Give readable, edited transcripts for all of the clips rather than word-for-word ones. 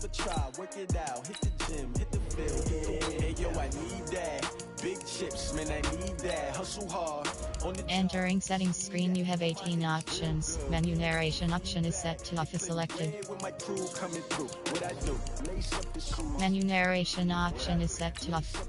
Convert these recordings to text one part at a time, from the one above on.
never try, work it out, hit the gym, hit the field, hey yo, I need that. Big chips, man, I need that. Hustle hard. Entering settings screen, you have 18 options. Menu narration option is set to off is selected. Menu narration option is set to off.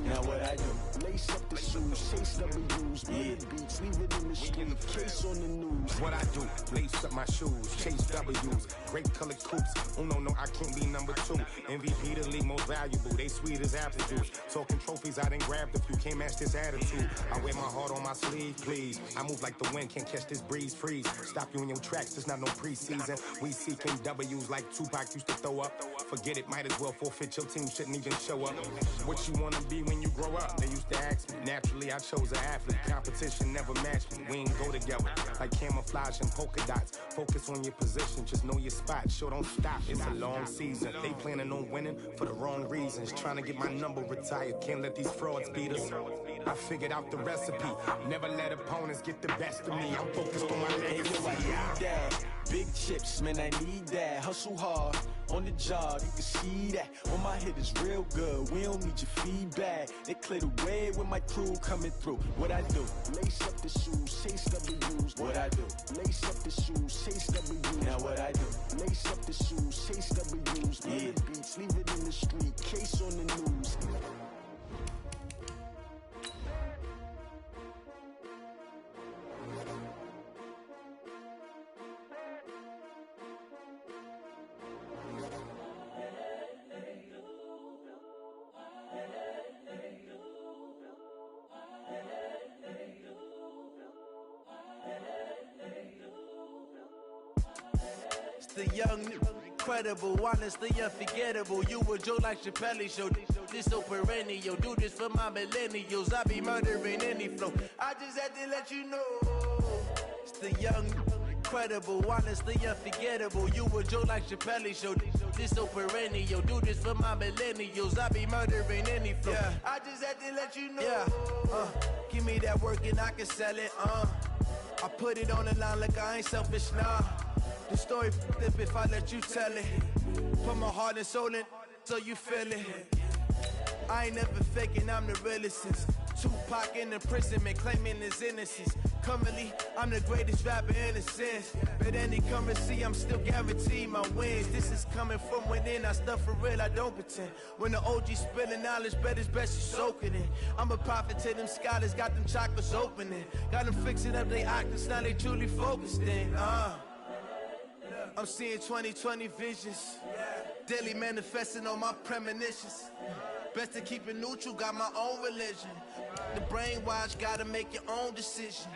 Now what I do? Lace up the shoes, chase W's, beats, leave it in the street, case on the news. What I do? Lace up my shoes, chase W's, great colored coupes. Oh no, I can't be number 2. MVP the league most valuable, they sweet as apple juice. Talking trophies, I done grabbed a few, can't match this attitude. I wear my heart on my sleeve, please. I move like the wind, can't catch this breeze, freeze. Stop you in your tracks, there's not no preseason. We seeking W's like Tupac used to throw up. Forget it, might as well forfeit, your team shouldn't even show up. What you wanna be when you grow up? They used to ask me. Naturally, I chose an athlete. Competition never matched me. We ain't go together like camouflage and polka dots. Focus on your position, just know your spot. Sure, don't stop, it's a long season. They planning on winning for the wrong reasons. Trying to get my number retired, can't let these frauds beat us. I figured out the recipe. Never let opponents get the best of me. I'm focused on my legacy. I need that. Big chips, man, I need that. Hustle hard, on the job, you can see that. On my hit is real good, we don't need your feedback. They clear the way with my crew coming through. What I do? Lace up the shoes, chase W's. What I do? Lace up the shoes, chase W's. Now what I do? Lace up the shoes, chase W's. Beats, leave it in the street, case on the news. The young, incredible, honestly unforgettable. You a Joe like Chappelle show. This so perennial. Do this for my millennials. I be murdering any flow. I just had to let you know. It's the young, incredible, honestly unforgettable. You a Joe like Chappelle show. This so perennial. Do this for my millennials. I be murdering any flow. Yeah. I just had to let you know. Yeah. Give me that work and I can sell it. I put it on the line like I ain't selfish, nah. The story flip if I let you tell it. Put my heart and soul in so you feel it. I ain't never faking, I'm the realest since Tupac in imprisonment, claiming his innocence. Currently, I'm the greatest rapper in a sense. But any currency, I'm still guaranteed my wins. This is coming from within, I stuff for real, I don't pretend. When the OG spilling knowledge, bet it's best you soak it in. I'm a prophet to them scholars, got them chakras opening. Got them fixing up they octaves, now they truly focused in. I'm seeing 2020 visions, daily manifesting on my premonitions. Best to keep it neutral, got my own religion. The brainwash, gotta make your own decision.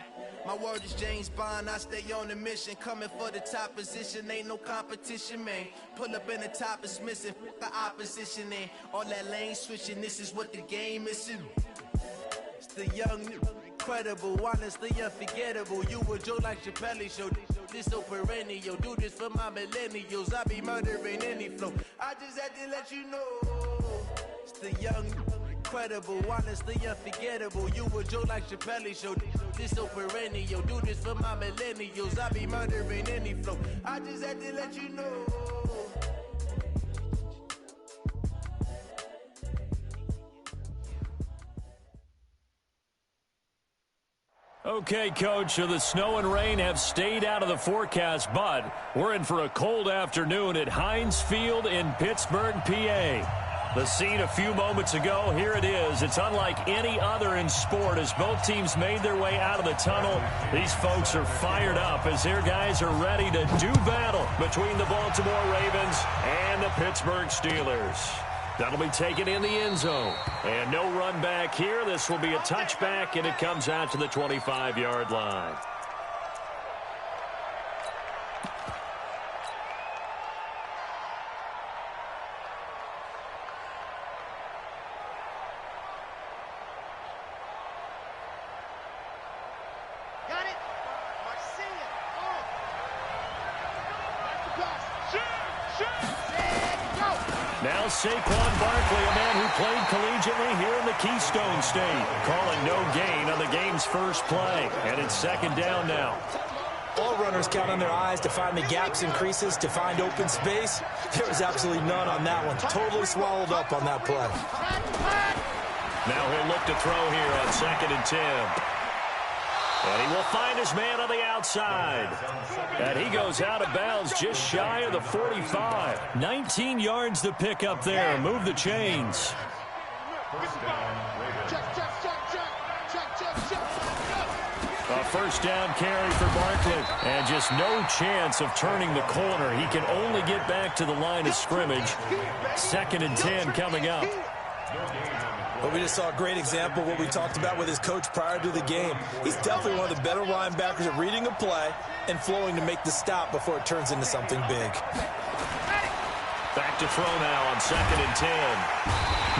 My word is James Bond, I stay on a mission. Coming for the top position, ain't no competition, man. Pull up in the top is missing, the opposition ain't. All that lane switching, this is what the game is. It's the young, incredible, honestly unforgettable. You a Joe like Chappelle show. This so perennial. Do this for my millennials. I be murdering any flow. I just had to let you know. It's the young, incredible, honestly unforgettable. You a Joe like Chappelle show. This so perennial. Do this for my millennials. I be murdering any flow. I just had to let you know. Okay, Coach, so the snow and rain have stayed out of the forecast, but we're in for a cold afternoon at Heinz Field in Pittsburgh, PA. The scene a few moments ago, here it is. It's unlike any other in sport as both teams made their way out of the tunnel. These folks are fired up as their guys are ready to do battle between the Baltimore Ravens and the Pittsburgh Steelers. That'll be taken in the end zone. And no run back here. This will be a touchback, and it comes out to the 25-yard line. Got it? Marcia. Now Saquon Barkley, a man who played collegiately here in the Keystone State, calling no gain on the game's first play. And it's second down now. All right. runners count on their eyes to find the gaps and creases, to find open space. There was absolutely none on that one. Totally swallowed up on that play. Now he'll look to throw here on 2nd and 10. And he will find his man on the outside. And he goes out of bounds just shy of the 45. 19 yards to pick up there. Move the chains. A first down carry for Barkley. And just no chance of turning the corner. He can only get back to the line of scrimmage. 2nd and 10 coming up. But we just saw a great example of what we talked about with his coach prior to the game. He's definitely one of the better linebackers at reading a play and flowing to make the stop before it turns into something big. Back to throw now on 2nd and 10.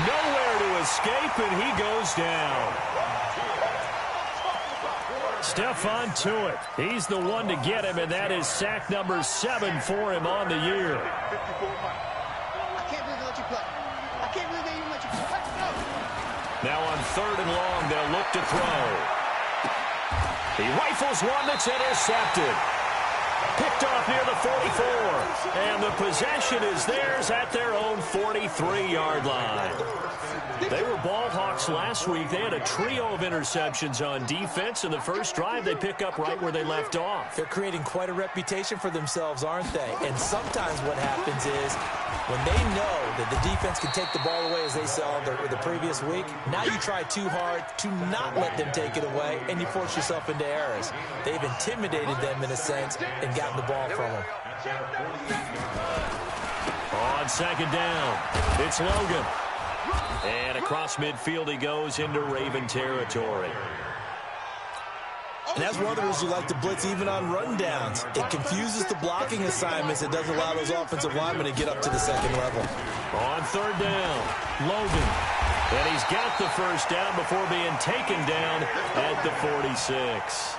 Nowhere to escape, and he goes down. Stephon Tuitt, he's the one to get him, and that is sack number 7 for him on the year. I can't believe they let you play. I can't believe they even let you play. Let's go. Now on 3rd and long, they'll look to throw. He rifles one that's intercepted. Picked off near the 44. And the possession is theirs at their own 43-yard line. They were ball hawks last week. They had a trio of interceptions on defense. In the first drive, they pick up right where they left off. They're creating quite a reputation for themselves, aren't they? And sometimes what happens is when they know that the defense can take the ball away, as they saw the previous week, now you try too hard to not let them take it away, and you force yourself into errors. They've intimidated them in a sense and gotten the ball from them. On 2nd down, it's Logan. And across midfield he goes into Raven territory. And that's one of the reasons you like to blitz even on rundowns. It confuses the blocking assignments. It doesn't allow those offensive linemen to get up to the second level. On 3rd down, Logan. And he's got the first down before being taken down at the 46.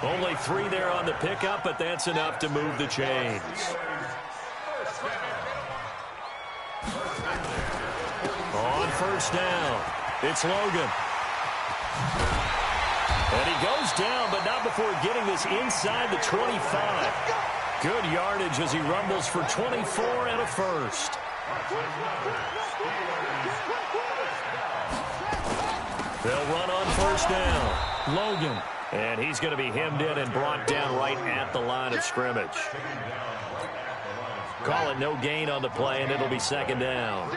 Only 3 there on the pickup, but that's enough to move the chains. On 1st down, it's Logan. And he goes down, but not before getting this inside the 25. Good yardage as he rumbles for 24 and a first. They'll run on 1st down. Logan. And he's going to be hemmed in and brought down right at the line of scrimmage. Call it no gain on the play, and it'll be 2nd down.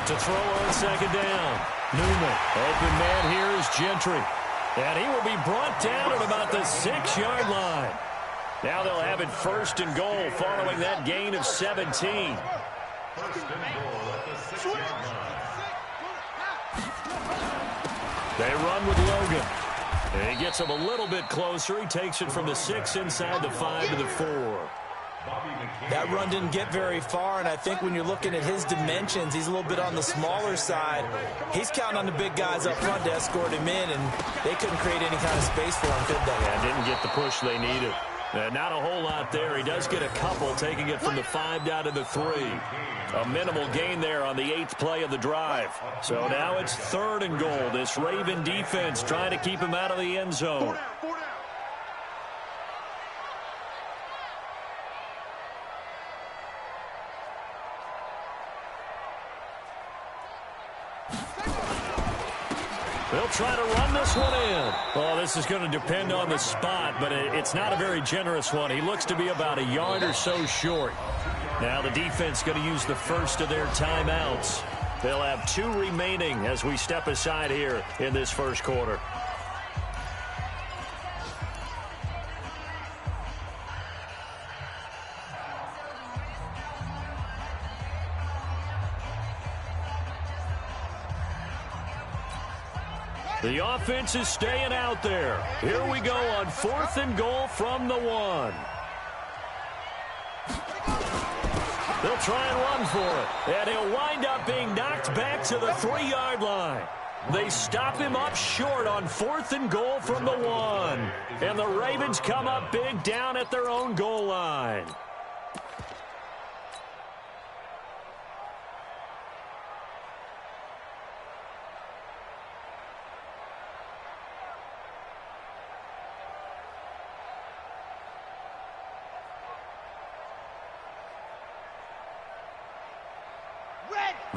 To throw on 2nd down. Newman. Open man here is Gentry. And he will be brought down at about the 6-yard line. Now they'll have it 1st and goal following that gain of 17. They run with Logan. And he gets him a little bit closer. He takes it from the 6 inside the 5 to the 4. That run didn't get very far, and I think when you're looking at his dimensions, he's a little bit on the smaller side. He's counting on the big guys up front to escort him in, and they couldn't create any kind of space for him, could they? Yeah, didn't get the push they needed. Not a whole lot there. He does get a couple, taking it from the 5 down to the 3. A minimal gain there on the 8th play of the drive. So now it's 3rd and goal. This Raven defense trying to keep him out of the end zone. They'll try to run this one in. Well, this is going to depend on the spot, but it's not a very generous one. He looks to be about a yard or so short. Now the defense going to use the first of their timeouts. They'll have 2 remaining as we step aside here in this first quarter. The offense is staying out there. Here we go on 4th and goal from the 1. They'll try and run for it. And he'll wind up being knocked back to the 3-yard line. They stop him up short on 4th and goal from the 1. And the Ravens come up big down at their own goal line.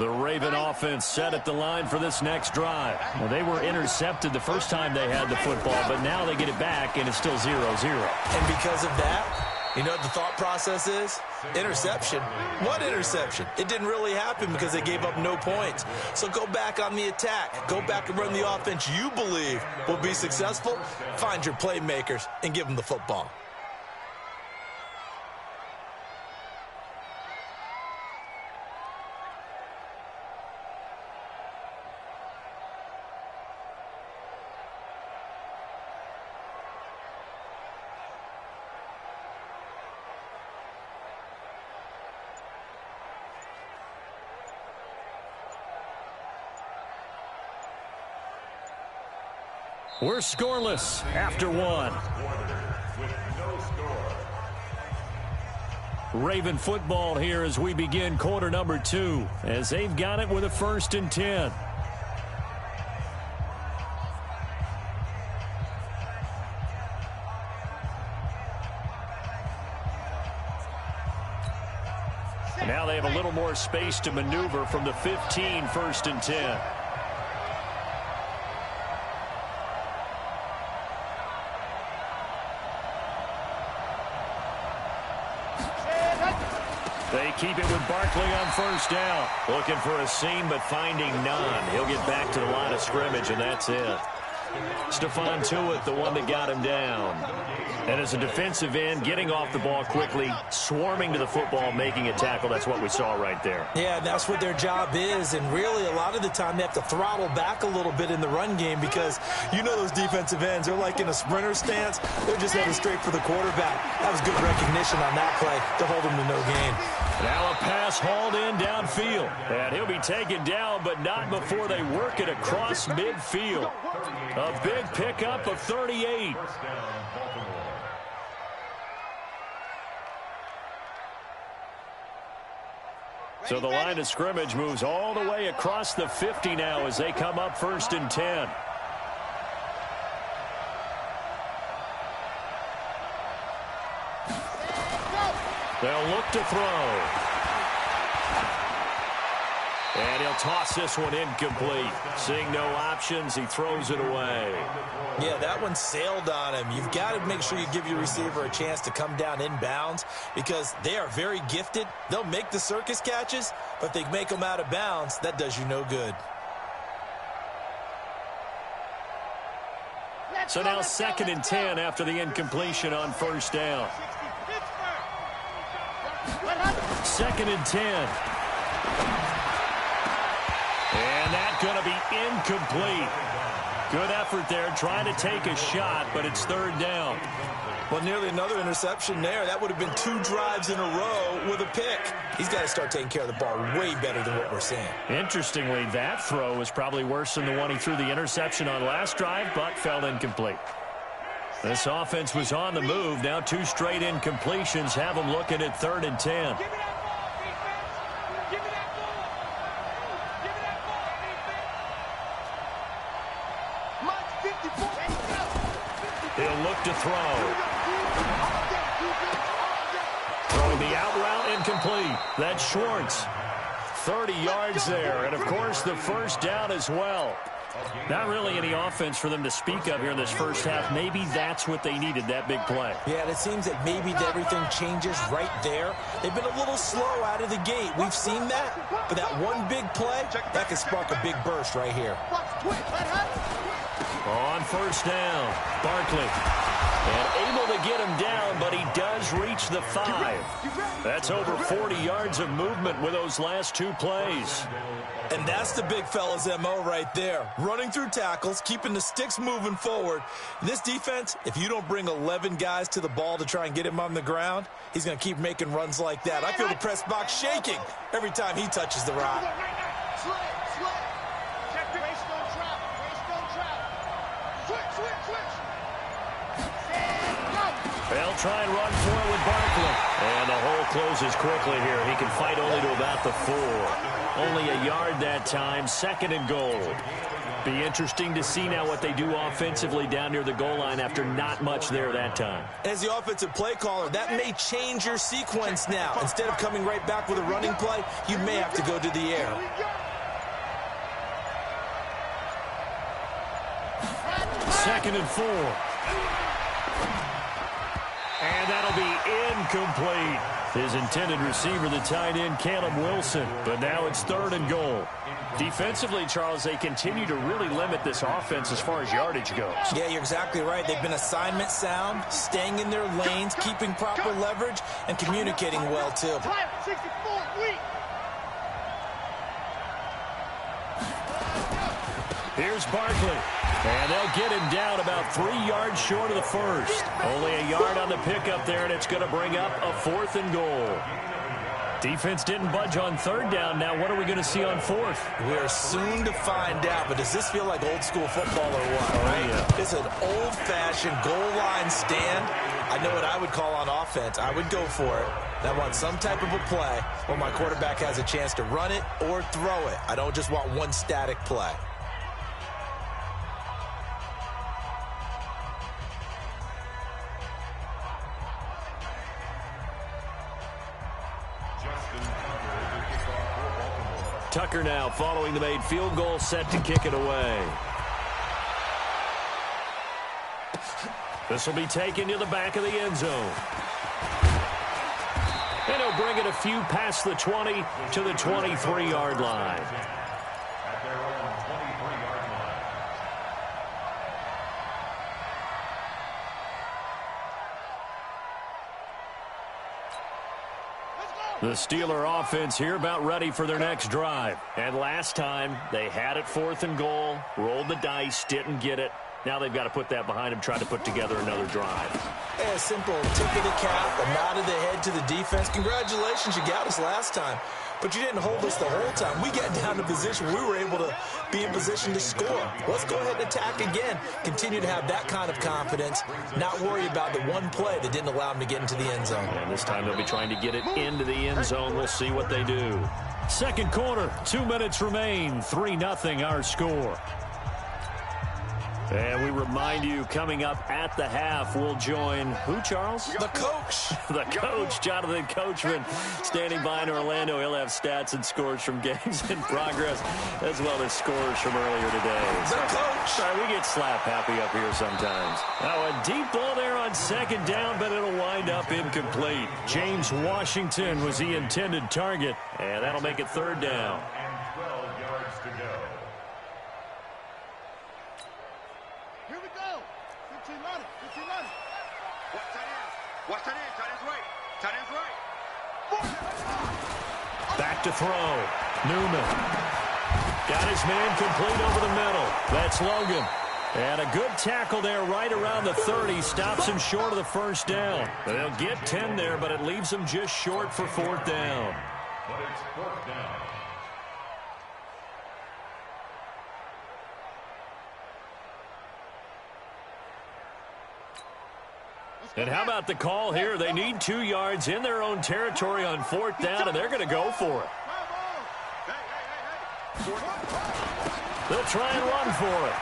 The Raven offense set at the line for this next drive. Well, they were intercepted the first time they had the football, but now they get it back, and it's still 0-0. And because of that, you know what the thought process is? Interception. What interception? It didn't really happen because they gave up no points. So go back on the attack. Go back and run the offense you believe will be successful. Find your playmakers and give them the football. We're scoreless after one. Raven football here as we begin quarter number 2, as they've got it with a 1st and 10. Now they have a little more space to maneuver from the 15, 1st and 10. They keep it with Barkley on 1st down. Looking for a seam, but finding none. He'll get back to the line of scrimmage, and that's it. Stephon Tuitt, the one that got him down. And as a defensive end, getting off the ball quickly, swarming to the football, making a tackle. That's what we saw right there. Yeah, that's what their job is. And really, a lot of the time, they have to throttle back a little bit in the run game because you know those defensive ends, they're like in a sprinter stance. They're just headed straight for the quarterback. That was good recognition on that play to hold him to no gain. Now a pass hauled in downfield. And he'll be taken down, but not before they work it across midfield. A big pickup of 38. So the line of scrimmage moves all the way across the 50 now as they come up 1st and 10. They'll look to throw. And he'll toss this one incomplete. Seeing no options, he throws it away. Yeah, that one sailed on him. You've got to make sure you give your receiver a chance to come down inbounds because they are very gifted. They'll make the circus catches, but if they make them out of bounds, that does you no good. So now 2nd and 10 after the incompletion on 1st down. 2nd and 10. And that's going to be incomplete. Good effort there, trying to take a shot, but it's 3rd down. Well, nearly another interception there. That would have been 2 drives in a row with a pick. He's got to start taking care of the ball way better than what we're seeing. Interestingly, that throw was probably worse than the one he threw the interception on last drive, but fell incomplete. This offense was on the move. Now 2 straight incompletions have them looking at 3rd and 10. He'll look to throw. Throwing the out route incomplete. That's Schwartz. 30 yards there. And, of course, the 1st down as well. Not really any offense for them to speak of here in this first half. Maybe that's what they needed, that big play. Yeah, and it seems that maybe everything changes right there. They've been a little slow out of the gate. We've seen that. But that one big play, that could spark a big burst right here. On 1st down, Barkley. And able to get him down, but he does reach the 5. That's over 40 yards of movement with those last 2 plays. And that's the big fella's MO right there. Running through tackles, keeping the sticks moving forward. This defense, if you don't bring 11 guys to the ball to try and get him on the ground, he's going to keep making runs like that. I feel the press box shaking every time he touches the rock. They'll try and run for it with Barkley. And the hole closes quickly here. He can fight only to about the 4. Only a yard that time. 2nd and goal. Be interesting to see now what they do offensively down near the goal line after not much there that time. As the offensive play caller, that may change your sequence now. Instead of coming right back with a running play, you may have to go to the air. Second and 4. And that'll be incomplete. His intended receiver, the tight end, Caleb Wilson. But now it's 3rd and goal. Defensively, Charles, they continue to really limit this offense as far as yardage goes. Yeah, you're exactly right. They've been assignment sound, staying in their lanes, keeping proper leverage, and communicating well, too. Here's Barkley. And they'll get him down about 3 yards short of the first. Only a yard on the pickup there, and it's going to bring up a 4th and goal. Defense didn't budge on 3rd down. Now what are we going to see on 4th? We are soon to find out, but does this feel like old school football or what, right? Yeah. It's an old-fashioned goal line stand. I know what I would call on offense. I would go for it. I want some type of a play where my quarterback has a chance to run it or throw it. I don't just want one static play. Tucker now following the made field goal, set to kick it away. This will be taken to the back of the end zone. And he'll bring it a few past the 20 to the 23-yard line. The Steeler offense here about ready for their next drive. And last time, they had it 4th and goal, rolled the dice, didn't get it. Now they've got to put that behind them, try to put together another drive. A simple tip of the cap, a nod of the head to the defense. Congratulations, you got us last time. But you didn't hold us the whole time. We got down to position where we were able to be in position to score. Let's go ahead and attack again. Continue to have that kind of confidence. Not worry about the one play that didn't allow them to get into the end zone. And this time they'll be trying to get it into the end zone. We'll see what they do. Second quarter, 2 minutes remain. 3-0 our score. And we remind you, coming up at the half, we'll join who, Charles? The coach. The coach, Jonathan Coachman, standing by in Orlando. He'll have stats and scores from games in progress, as well as scores from earlier today. The coach. Sorry, we get slap happy up here sometimes. Now, a deep ball there on 2nd down, but it'll wind up incomplete. James Washington was the intended target, and that'll make it 3rd down. And 12 yards to go. Watch tight end. Tight end's right. Tight end's right. Back to throw. Newman. Got his man complete over the middle. That's Logan. And a good tackle there right around the 30. Stops him short of the 1st down. They'll get 10 there, but it leaves them just short for 4th down. But it's 4th down. And how about the call here? They need 2 yards in their own territory on 4th down, and they're going to go for it. They'll try and run for it.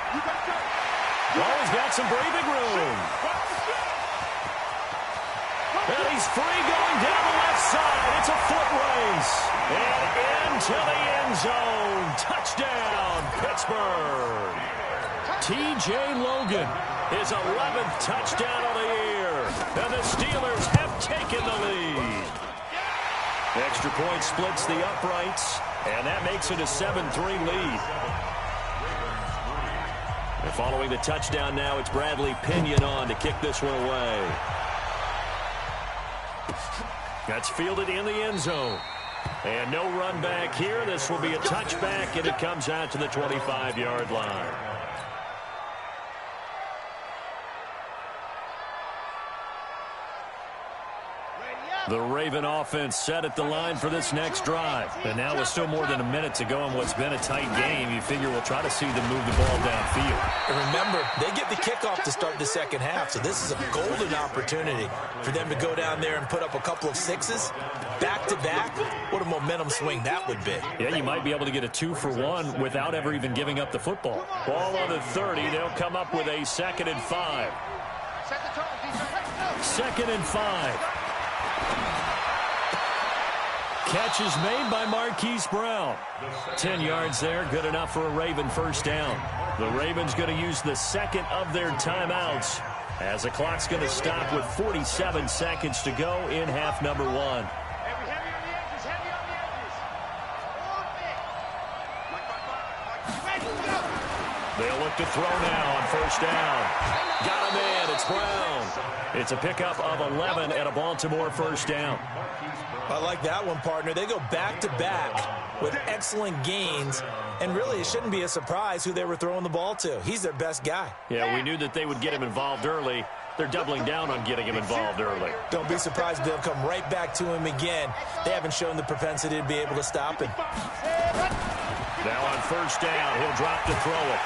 Oh, he's got some breathing room. And he's free going down the left side. It's a foot race. And into the end zone. Touchdown, Pittsburgh. T.J. Logan, his 11th touchdown of the year. And the Steelers have taken the lead. Extra point splits the uprights, and that makes it a 7-3 lead. And following the touchdown now, it's Bradley Pinion on to kick this one away. That's fielded in the end zone. And no run back here. This will be a touchback, and it comes out to the 25-yard line. The Raven offense set at the line for this next drive. And now with still more than a minute to go in what's been a tight game, you figure we'll try to see them move the ball downfield. And remember, they get the kickoff to start the second half, so this is a golden opportunity for them to go down there and put up a couple of sixes back-to-back. What a momentum swing that would be. Yeah, you might be able to get a 2-for-1 without ever even giving up the football. Ball on the 30. They'll come up with a 2nd and 5. 2nd and 5. Catch is made by Marquise Brown. 10 yards there, good enough for a Raven first down. The Ravens going to use the second of their timeouts as the clock's going to stop with 47 seconds to go in half number 1. They'll look to throw now on first down. Got him in. It's Brown. It's a pickup of 11 and a Baltimore first down. I like that one, partner. They go back-to-back with excellent gains, and really it shouldn't be a surprise who they were throwing the ball to. He's their best guy. Yeah, we knew that they would get him involved early. They're doubling down on getting him involved early. Don't be surprised if they'll come right back to him again. They haven't shown the propensity to be able to stop him. Now on first down, he'll drop to throw it.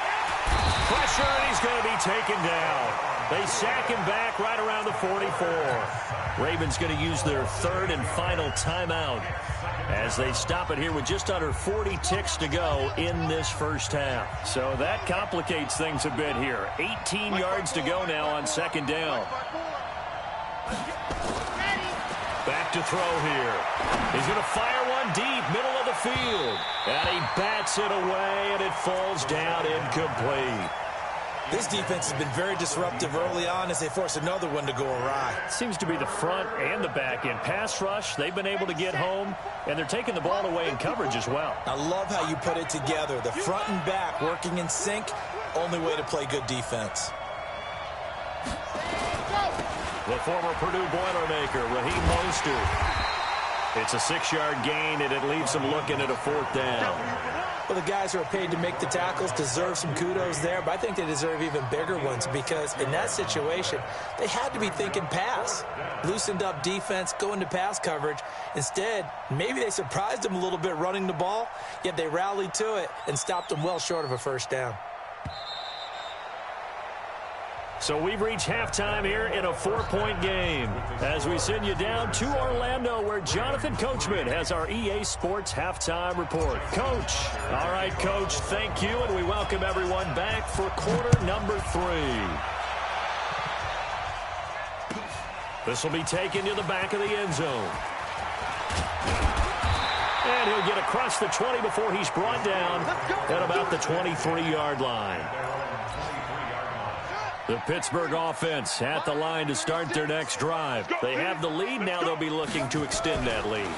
Pressure, and he's going to be taken down. They sack him back right around the 44. Ravens going to use their 3rd and final timeout as they stop it here with just under 40 ticks to go in this first half. So that complicates things a bit here. 18 yards to go now on 2nd down. Back to throw here. He's going to fire one deep, middle of the field. And he bats it away, and it falls down incomplete. This defense has been very disruptive early on as they force another one to go awry. Seems to be the front and the back end. Pass rush, they've been able to get home, and they're taking the ball away in coverage as well. I love how you put it together. The front and back working in sync, only way to play good defense. The former Purdue Boilermaker, Raheem Mostert. It's a 6-yard gain, and it leaves them looking at a 4th down. Well, the guys who are paid to make the tackles deserve some kudos there, but I think they deserve even bigger ones because in that situation, they had to be thinking pass. Loosened up defense, go into pass coverage. Instead, maybe they surprised them a little bit running the ball, yet they rallied to it and stopped them well short of a first down. So we've reached halftime here in a 4-point game as we send you down to Orlando where Jonathan Coachman has our EA Sports halftime report. Coach. All right, Coach, thank you, and we welcome everyone back for quarter number 3. This will be taken to the back of the end zone. And he'll get across the 20 before he's brought down at about the 23-yard line. The Pittsburgh offense at the line to start their next drive. They have the lead. Now they'll be looking to extend that lead.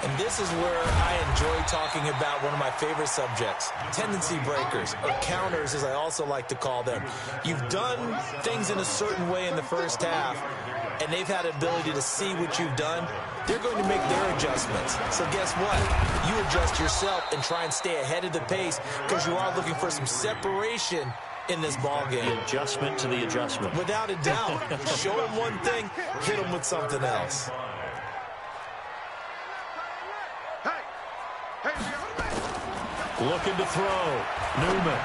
And this is where I enjoy talking about one of my favorite subjects, tendency breakers, or counters as I also like to call them. You've done things in a certain way in the first half, and they've had the ability to see what you've done. They're going to make their adjustments. So guess what? You adjust yourself and try and stay ahead of the pace because you are looking for some separation in this ball game. The adjustment to the adjustment. Without a doubt. Show them one thing, hit them with something else. Looking to throw. Newman.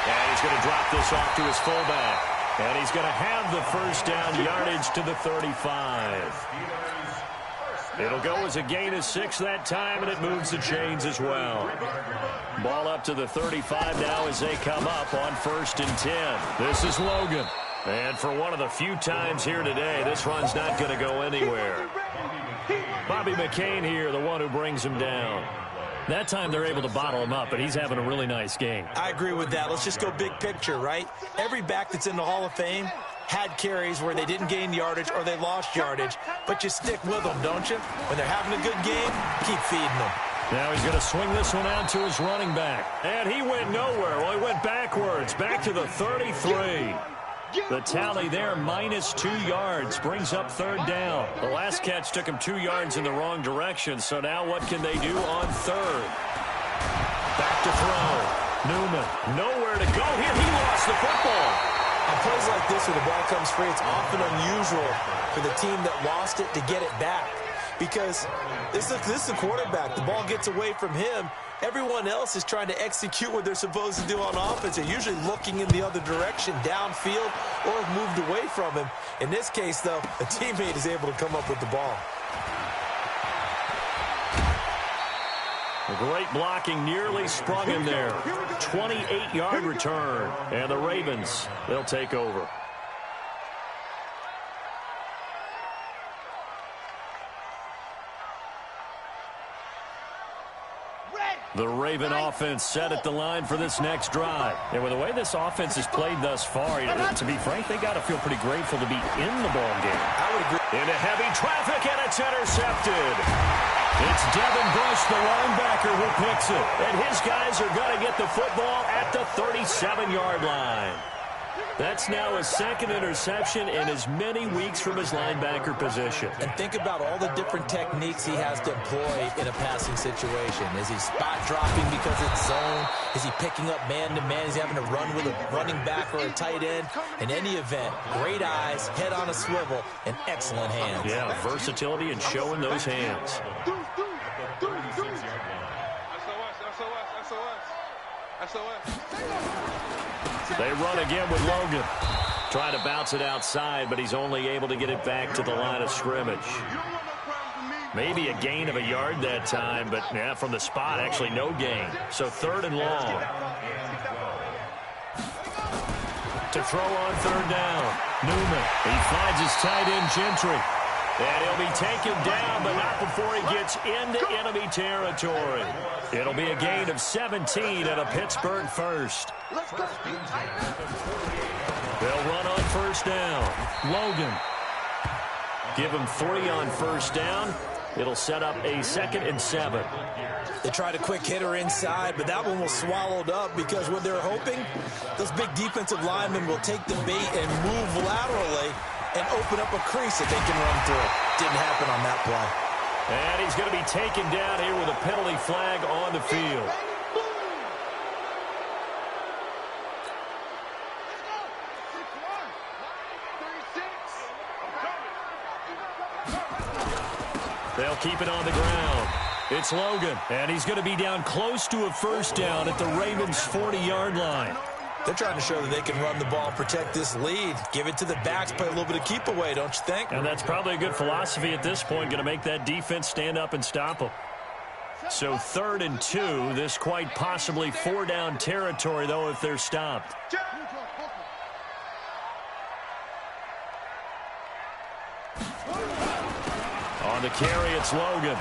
And he's going to drop this off to his fullback. And he's going to have the first down yardage to the 35. It'll go as a gain of 6 that time, and it moves the chains as well. Ball up to the 35 now as they come up on 1st and 10. This is Logan. And for one of the few times here today, this run's not going to go anywhere. Bobby McCain here, the one who brings him down. That time they're able to bottle him up, but he's having a really nice game. I agree with that. Let's just go big picture, right? Every back that's in the Hall of Fame had carries where they didn't gain yardage or they lost yardage, but you stick with them, don't you? When they're having a good game, keep feeding them. Now he's going to swing this one out to his running back. And he went nowhere. Well, he went backwards, back to the 33. The tally there, minus 2 yards, brings up 3rd down. The last catch took him 2 yards in the wrong direction, so now what can they do on 3rd? Back to throw. Newman, nowhere to go here. He lost the football. On plays like this where the ball comes free, it's often unusual for the team that lost it to get it back. Because this is a quarterback. The ball gets away from him. Everyone else is trying to execute what they're supposed to do on offense. They're usually looking in the other direction, downfield, or have moved away from him. In this case, though, a teammate is able to come up with the ball. Great blocking, nearly sprung him there. 28-yard return. And the Ravens, they'll take over. The Raven offense set at the line for this next drive. And with the way this offense has played thus far, to be frank, they got to feel pretty grateful to be in the ball game. I would agree. Into heavy traffic, and it's intercepted. It's Devin Bush, the linebacker, who picks it. And his guys are going to get the football at the 37-yard line. That's now his second interception in as many weeks from his linebacker position. And think about all the different techniques he has to employ in a passing situation. Is he spot dropping because it's zone? Is he picking up man-to-man? Is he having to run with a running back or a tight end? In any event, great eyes, head on a swivel, and excellent hands. Yeah, versatility and showing those hands. They run again with Logan. Trying to bounce it outside, but he's only able to get it back to the line of scrimmage. Maybe a gain of a yard that time, but yeah, from the spot, actually no gain. So 3rd and long. To throw on 3rd down. Newman. He finds his tight end, Gentry. And he'll be taken down, but not before he gets into enemy territory. It'll be a gain of 17 and a Pittsburgh first. They'll run on 1st down. Logan. Give him 3 on 1st down. It'll set up a 2nd and 7. They tried a quick hitter inside, but that one was swallowed up because what they're hoping, those big defensive linemen will take the bait and move laterally and open up a crease that they can run through. Didn't happen on that play. And he's going to be taken down here with a penalty flag on the field. They'll keep it on the ground. It's Logan, and he's going to be down close to a 1st down at the Ravens' 40-yard line. They're trying to show that they can run the ball, protect this lead, give it to the backs, play a little bit of keep away, don't you think? And that's probably a good philosophy at this point, going to make that defense stand up and stop them. So 3rd and 2, this quite possibly 4-down territory, though, if they're stopped. On the carry, it's Logan.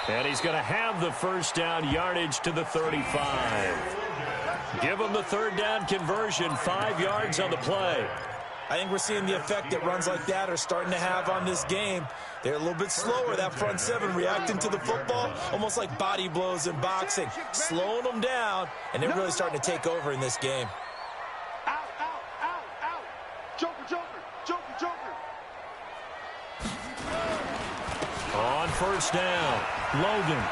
And he's going to have the 1st down yardage to the 35. Give him the 3rd down conversion, 5 yards on the play. I think we're seeing the effect that runs like that are starting to have on this game. They're a little bit slower, that front 7, reacting to the football, almost like body blows in boxing, slowing them down, and they're really starting to take over in this game. Out, out, out, out. Joker, Joker, Joker, Joker. On 1st down, Logan.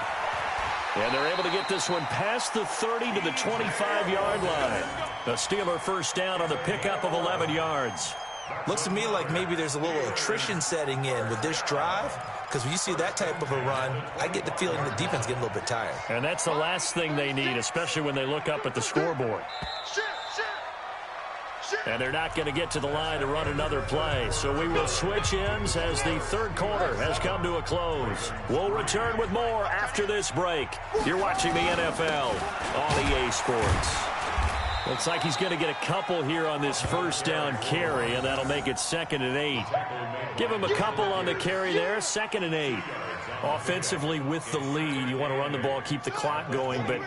And they're able to get this one past the 30 to the 25-yard line. The Steeler 1st down on the pickup of 11 yards. Looks to me like maybe there's a little attrition setting in with this drive, because when you see that type of a run, I get the feeling the defense getting a little bit tired. And that's the last thing they need, especially when they look up at the scoreboard. And they're not going to get to the line to run another play. So we will switch ends as the 3rd quarter has come to a close. We'll return with more after this break. You're watching the NFL on EA Sports. Looks like he's going to get a couple here on this 1st down carry, and that'll make it 2nd and 8. Give him a couple on the carry there, 2nd and 8. Offensively with the lead, you want to run the ball, keep the clock going, but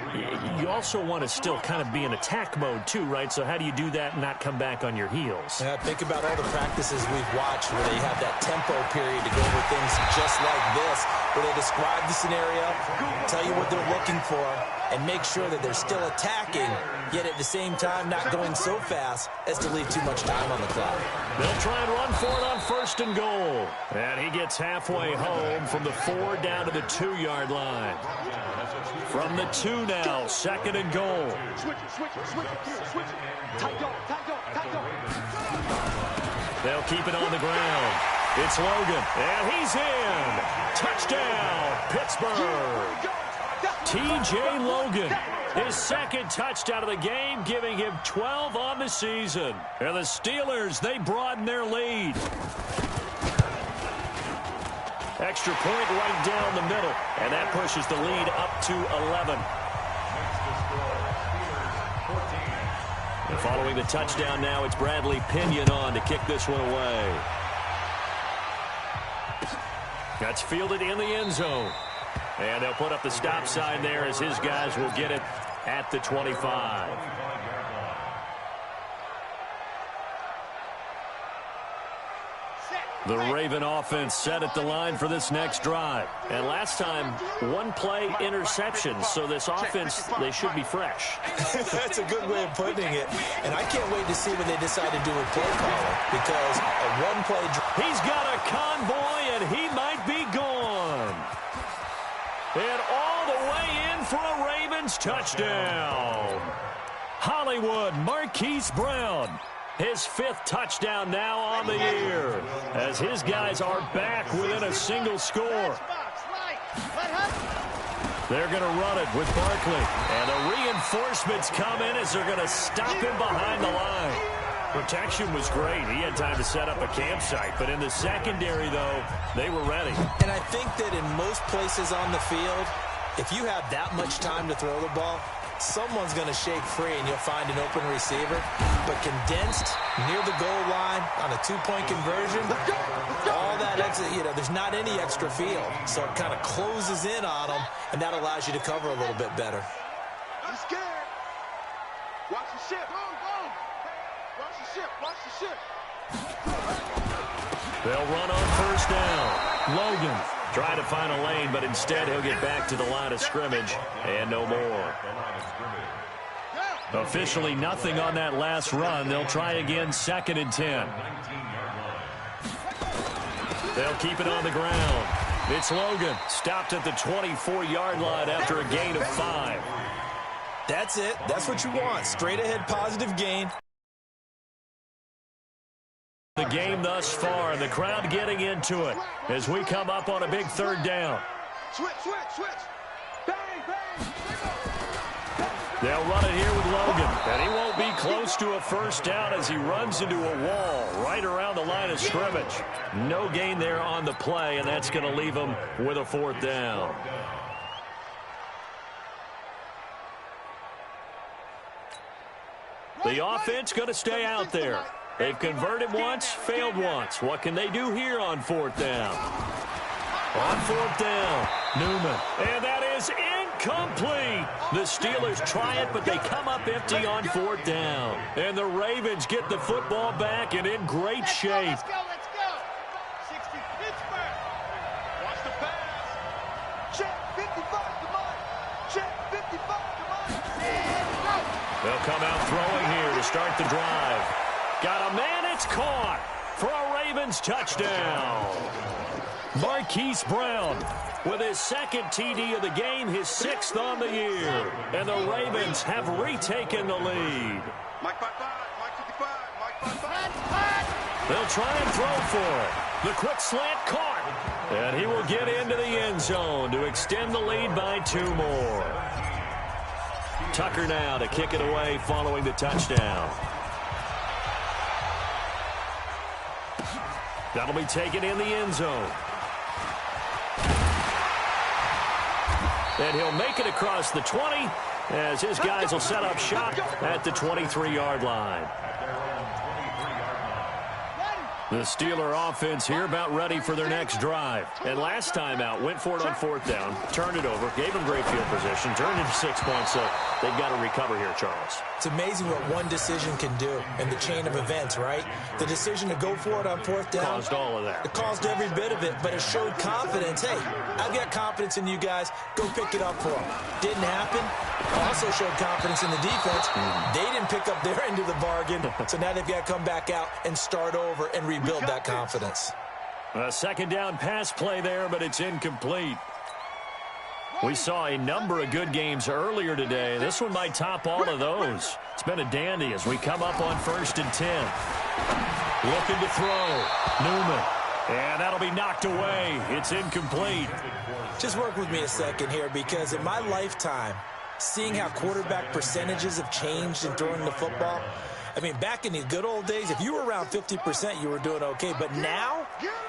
you also want to still kind of be in attack mode too, right? So how do you do that and not come back on your heels? Yeah, think about all the practices we've watched where they have that tempo period to go over things just like this, where they describe the scenario, tell you what they're looking for, and make sure that they're still attacking, yet at the same time not going so fast as to leave too much time on the clock. They'll try and run for it on 1st and goal. And he gets halfway home from the 4 down to the 2-yard line. From the 2 now, 2nd and goal. They'll keep it on the ground. It's Logan, and he's in. Touchdown, Pittsburgh. T.J. Logan, his second touchdown of the game, giving him 12 on the season. And the Steelers, they broaden their lead. Extra point right down the middle, and that pushes the lead up to 11. And following the touchdown now, it's Bradley Pinion on to kick this one away. That's fielded in the end zone. And they'll put up the stop sign there as his guys will get it at the 25. The Raven offense set at the line for this next drive. And last time, one-play interception. So this offense, they should be fresh. That's a good way of putting it. And I can't wait to see what they decide to do with play calling. Because a one-play... He's got a convoy, and he might be gone. And all the way in for a Ravens touchdown. Hollywood Marquise Brown. His fifth touchdown now on the year, as his guys are back within a single score. They're going to run it with Barkley, and the reinforcements come in as they're going to stop him behind the line. Protection was great. He had time to set up a campsite, but in the secondary, though, they were ready. And I think that in most places on the field, if you have that much time to throw the ball, someone's going to shake free and you'll find an open receiver. But condensed near the goal line on a two-point conversion, all that extra, there's not any extra field. So it kind of closes in on them, and that allows you to cover a little bit better. I'm scared. Watch the ship. Watch the ship. Watch the ship. They'll run on first down. Logan trying to find a lane, but instead he'll get back to the line of scrimmage and no more. Officially nothing on that last run. They'll try again, 2nd and 10. They'll keep it on the ground. It's Logan, stopped at the 24-yard line after a gain of 5. That's it. That's what you want. Straight ahead positive gain. The game thus far, and the crowd getting into it as we come up on a big 3rd down. Switch. Bang, bang. They'll run it here with Logan, and he won't be close to a first down as he runs into a wall right around the line of scrimmage. No gain there on the play, and that's going to leave him with a 4th down. The offense going to stay out there. They've converted once, failed once. What can they do here on 4th down? On 4th down, Newman. And that is incomplete. The Steelers try it, but they come up empty on 4th down. And the Ravens get the football back and in great shape. Let's go. 60 Pittsburgh. Watch the pass. Check 55, come on. Check 55, come on. They'll come out throwing here to start the drive. Got a man, it's caught for a Ravens touchdown. Marquise Brown with his 2nd TD of the game, his 6th on the year. And the Ravens have retaken the lead. Mike 55, Mike 55, Mike 55. They'll try and throw for it. The quick slant caught. And he will get into the end zone to extend the lead by 2 more. Tucker now to kick it away following the touchdown. That'll be taken in the end zone. And he'll make it across the 20 as his guys will set up shop at the 23-yard line. The Steeler offense here about ready for their next drive. And last time out, went for it on 4th down, turned it over, gave them great field position, turned into 6 points, so they've got to recover here, Charles. It's amazing what one decision can do in the chain of events, right? The decision to go for it on 4th down. Caused all of that. It caused every bit of it, but it showed confidence. Hey, I've got confidence in you guys. Go pick it up for them. Didn't happen. Also showed confidence in the defense. They didn't pick up their end of the bargain, so now they've got to come back out and start over and rebuild that confidence. A 2nd down pass play there, but it's incomplete. We saw a number of good games earlier today. This one might top all of those. It's been a dandy as we come up on 1st and 10. Looking to throw. Newman. And that'll be knocked away. It's incomplete. Just work with me a second here, because in my lifetime, seeing how quarterback percentages have changed in throwing the football, I mean, back in the good old days, if you were around 50%, you were doing okay. But now,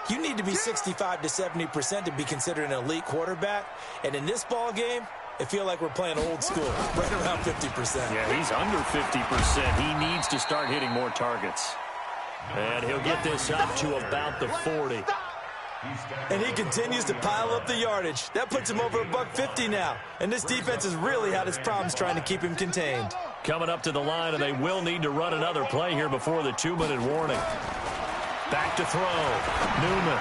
you need to be 65 to 70% to be considered an elite quarterback. And in this ball game, I feel like we're playing old school, right around 50%. Yeah, he's under 50%. He needs to start hitting more targets. And he'll get this up to about the 40. And he continues to pile up the yardage. That puts him over $150 now. And this defense has really had its problems trying to keep him contained. Coming up to the line, and they will need to run another play here before the 2-minute warning. Back to throw. Newman.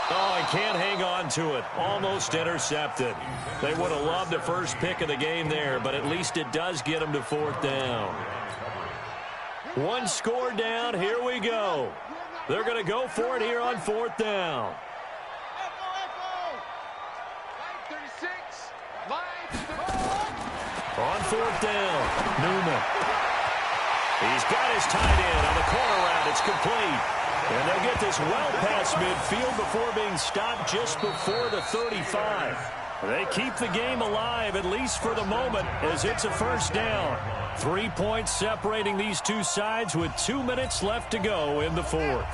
Oh, he can't hang on to it. Almost intercepted. They would have loved the first pick of the game there, but at least it does get them to 4th down. One score down. Here we go. They're going to go for it here on 4th down. On 4th down, Newman. He's got his tight end on the corner route. It's complete. And they'll get this well past midfield before being stopped just before the 35. They keep the game alive, at least for the moment, as it's a 1st down. 3 points separating these two sides with 2 minutes left to go in the 4th.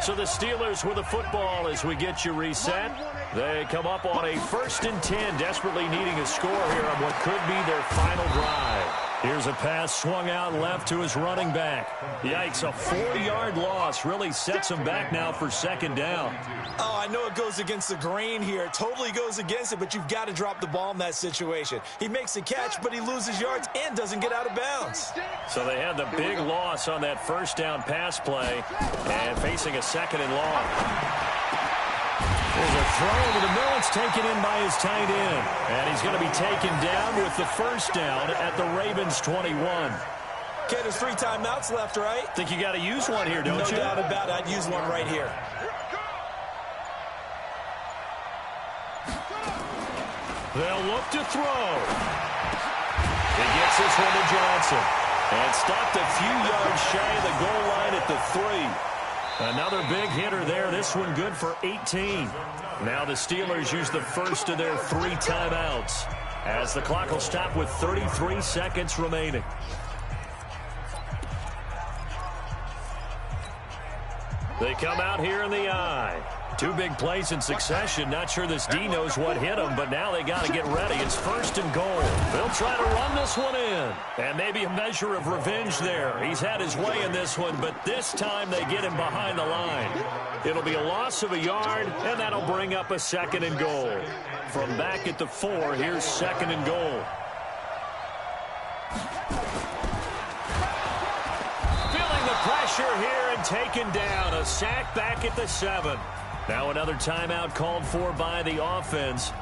So the Steelers with the football as we get you reset. They come up on a 1st and 10, desperately needing a score here on what could be their final drive. Here's a pass swung out left to his running back. Yikes, a 4-yard loss really sets him back now for 2nd down. Oh, I know it goes against the grain here. Totally goes against it, but you've got to drop the ball in that situation. He makes the catch, but he loses yards and doesn't get out of bounds. So they had the big loss on that 1st down pass play and facing a 2nd and long. There's a throw over the middle. It's taken in by his tight end. And he's going to be taken down with the 1st down at the Ravens 21. Okay, there's 3 timeouts left, right? Think you got to use one here, don't you? No doubt about it. I'd use one right here. They'll look to throw. He gets this one to Johnson. And stopped a few yards shy of the goal line at the 3. Another big hitter there. This one good for 18. Now the Steelers use the first of their 3 timeouts as the clock will stop with 33 seconds remaining. They come out here in the eye. 2 big plays in succession. Not sure this D knows what hit him, but now they got to get ready. It's 1st and goal. They'll try to run this one in. And maybe a measure of revenge there. He's had his way in this one, but this time they get him behind the line. It'll be a loss of a yard, and that'll bring up a 2nd and goal. From back at the 4, here's 2nd and goal. Feeling the pressure here and taken down. A sack back at the 7. Now another timeout called for by the offense.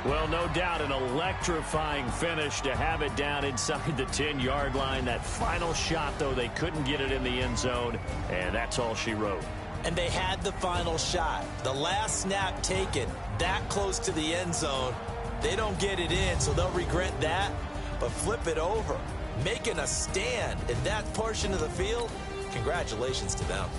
Well, no doubt an electrifying finish to have it down inside the 10-yard line. That final shot, though, they couldn't get it in the end zone, and that's all she wrote. And they had the final shot. The last snap taken that close to the end zone. They don't get it in, so they'll regret that. But flip it over, making a stand in that portion of the field, congratulations to them.